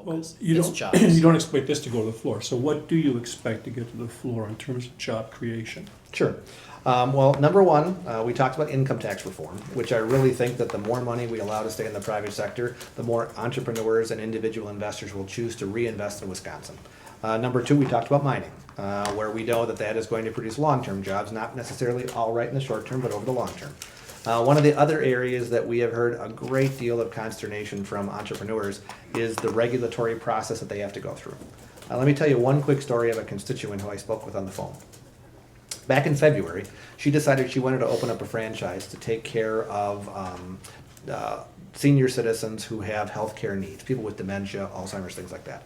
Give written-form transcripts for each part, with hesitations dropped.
focus. You It's don't, jobs. you don't expect this to go to the floor. So what do you expect to get to the floor in terms of job creation? Sure. Well, number one, we talked about income tax reform, which I really think that the more money we allow to stay in the private sector, the more entrepreneurs and individual investors will choose to reinvest in Wisconsin. Number two, we talked about mining, where we know that that is going to produce long-term jobs, not necessarily all right in the short term, but over the long term. One of the other areas that we have heard a great deal of consternation from entrepreneurs is the regulatory process that they have to go through. Let me tell you one quick story of a constituent who I spoke with on the phone. Back in February, she decided she wanted to open up a franchise to take care of senior citizens who have healthcare needs, people with dementia, Alzheimer's, things like that.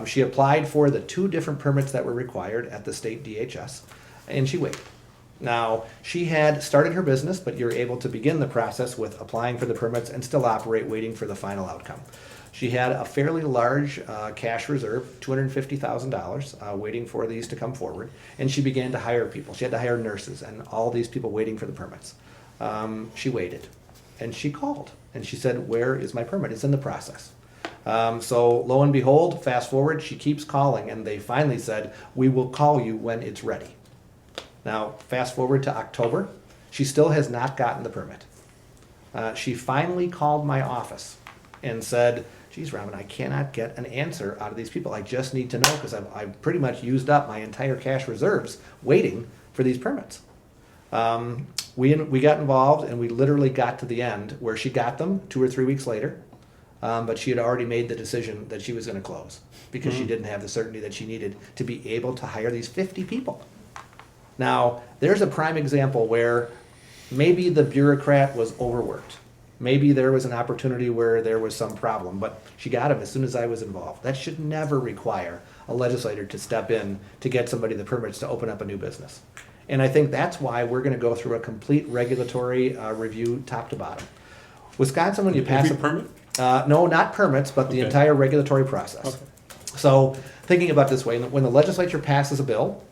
She applied for the 2 different permits that were required at the state DHS, and she waited. Now, she had started her business, but you're able to begin the process with applying for the permits and still operate waiting for the final outcome. She had a fairly large cash reserve, $250,000, waiting for these to come forward, and she began to hire people. She had to hire nurses and all these people waiting for the permits. She waited, and she called, and she said, "Where is my permit? It's in the process." So lo and behold, fast forward, she keeps calling, and they finally said, "We will call you when it's ready." Now, fast forward to October, she still has not gotten the permit. She finally called my office and said, "Geez, Robin, I cannot get an answer out of these people. I just need to know because I've pretty much used up my entire cash reserves waiting for these permits." We got involved, and we literally got to the end where she got them 2 or 3 weeks later, but she had already made the decision that she was going to close because she didn't have the certainty that she needed to be able to hire these 50 people. Now, there's a prime example where maybe the bureaucrat was overworked. Maybe there was an opportunity where there was some problem, but she got him as soon as I was involved. That should never require a legislator to step in to get somebody the permits to open up a new business. And I think that's why we're going to go through a complete regulatory review top to bottom. Wisconsin, when you pass Every permit? No, not permits, but the Okay. entire regulatory process. Okay. So thinking about it this way, when the legislature passes a bill,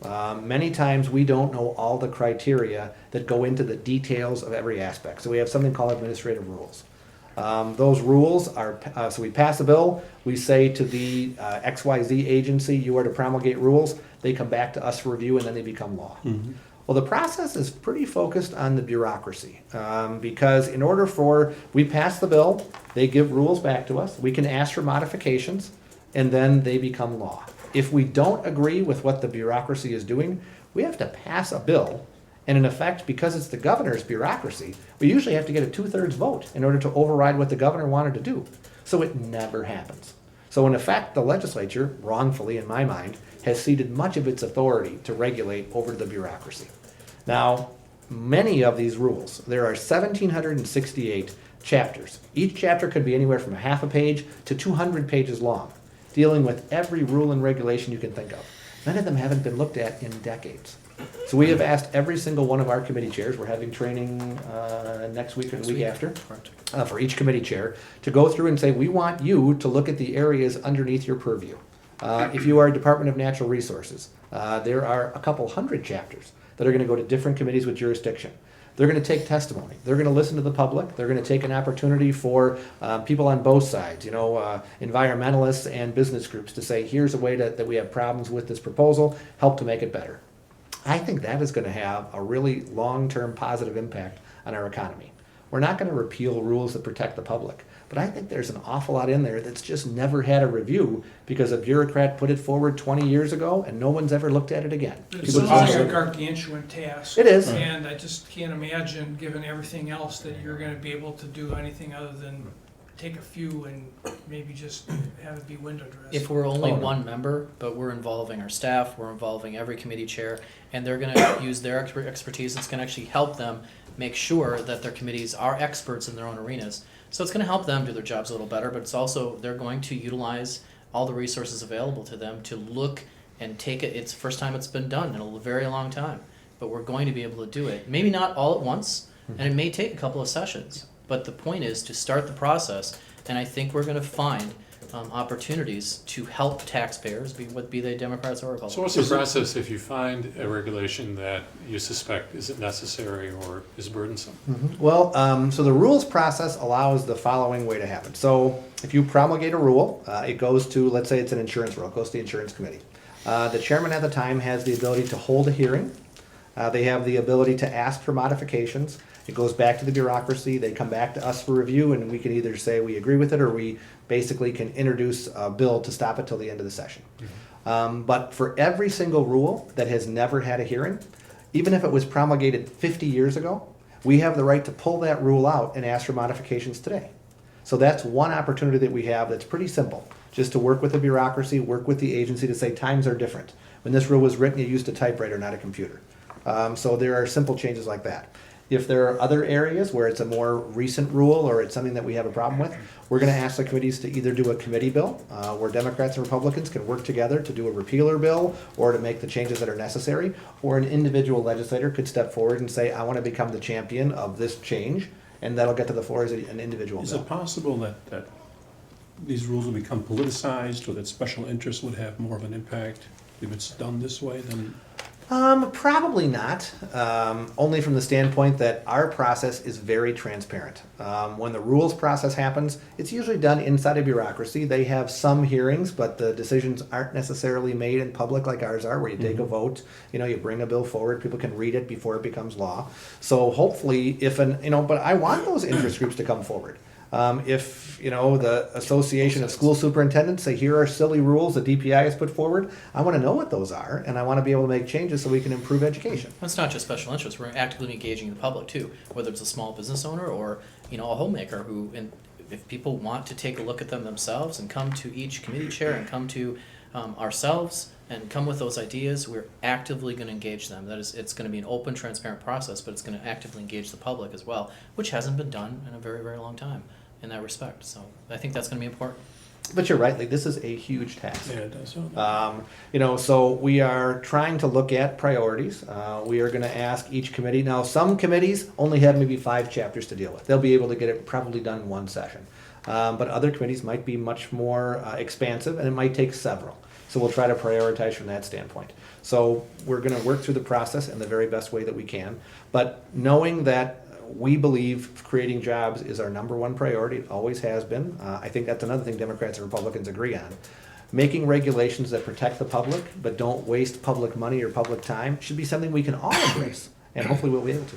many times we don't know all the criteria that go into the details of every aspect. So we have something called administrative rules. Those rules are, so we pass a bill, we say to the XYZ agency, you are to promulgate rules, they come back to us for review, and then they become law. Well, the process is pretty focused on the bureaucracy because in order for, we pass the bill, they give rules back to us, we can ask for modifications, and then they become law. If we don't agree with what the bureaucracy is doing, we have to pass a bill, and in effect, because it's the governor's bureaucracy, we usually have to get a 2/3 vote in order to override what the governor wanted to do. So it never happens. So in effect, the legislature, wrongfully in my mind, has ceded much of its authority to regulate over the bureaucracy. Now, many of these rules, there are 1,768 chapters. Each chapter could be anywhere from a half a page to 200 pages long, dealing with every rule and regulation you can think of. None of them haven't been looked at in decades. So we have asked every single one of our committee chairs, we're having training next week or the week after, for each committee chair, to go through and say, we want you to look at the areas underneath your purview. If you are Department of Natural Resources, there are a couple hundred chapters that are going to go to different committees with jurisdiction. They're going to take testimony. They're going to listen to the public. They're going to take an opportunity for people on both sides, environmentalists and business groups to say, here's a way that we have problems with this proposal, help to make it better. I think that is going to have a really long-term positive impact on our economy. We're not going to repeal rules that protect the public, but I think there's an awful lot in there that's just never had a review because a bureaucrat put it forward 20 years ago and no one's ever looked at it again. It People sounds just- like a gargantuan task. It is. And I just can't imagine, given everything else, that you're gonna be able to do anything other than take a few and maybe just have it be window dressed. If we're only Oh, no. one member, but we're involving our staff, we're involving every committee chair, and they're gonna use their expertise, it's gonna actually help them make sure that their committees are experts in their own arenas. So it's gonna help them do their jobs a little better, but it's also, they're going to utilize all the resources available to them to look and take it. It's the first time it's been done in a very long time, but we're going to be able to do it. Maybe not all at once, and it may take a couple of sessions, but the point is to start the process, and I think we're gonna find opportunities to help taxpayers, be they Democrats or Republicans. So what's the process if you find a regulation that you suspect isn't necessary or is burdensome? Well, so the rules process allows the following way to happen. So if you promulgate a rule, it goes to, let's say it's an insurance rule, it goes to the insurance committee. The chairman at the time has the ability to hold a hearing. They have the ability to ask for modifications. It goes back to the bureaucracy. They come back to us for review, and we can either say we agree with it, or we basically can introduce a bill to stop it till the end of the session. But for every single rule that has never had a hearing, even if it was promulgated 50 years ago, we have the right to pull that rule out and ask for modifications today. So that's one opportunity that we have that's pretty simple, just to work with the bureaucracy, work with the agency to say times are different. When this rule was written, you used a typewriter, not a computer. So there are simple changes like that. If there are other areas where it's a more recent rule or it's something that we have a problem with, we're going to ask the committees to either do a committee bill where Democrats and Republicans can work together to do a repealer bill or to make the changes that are necessary, or an individual legislator could step forward and say, I want to become the champion of this change, and that'll get to the floor as an individual Is bill. it possible that these rules will become politicized, or that special interests would have more of an impact if it's done this way than? Probably not, only from the standpoint that our process is very transparent. When the rules process happens, it's usually done inside a bureaucracy. They have some hearings, but the decisions aren't necessarily made in public like ours are, where you take a vote, you bring a bill forward, people can read it before it becomes law. So hopefully but I want those interest groups to come forward. If the Association of School Superintendents say, here are silly rules the DPI has put forward, I want to know what those are, and I want to be able to make changes so we can improve education. It's not just special interests. We're actively engaging the public too, whether it's a small business owner or a homemaker who, and if people want to take a look at them themselves and come to each committee chair and come to ourselves and come with those ideas, we're actively going to engage them. That is, it's going to be an open, transparent process, but it's going to actively engage the public as well, which hasn't been done in a very, very long time in that respect. So I think that's going to be important. But you're right, this is a huge task. Yeah, it does. So So we are trying to look at priorities. We are going to ask each committee. Now, some committees only have maybe 5 chapters to deal with. They'll be able to get it probably done in one session. But other committees might be much more expansive, and it might take several. So we'll try to prioritize from that standpoint. So we're going to work through the process in the very best way that we can. But knowing that we believe creating jobs is our #1 priority, it always has been. I think that's another thing Democrats and Republicans agree on. Making regulations that protect the public but don't waste public money or public time should be something we can all embrace, and hopefully we'll be able to.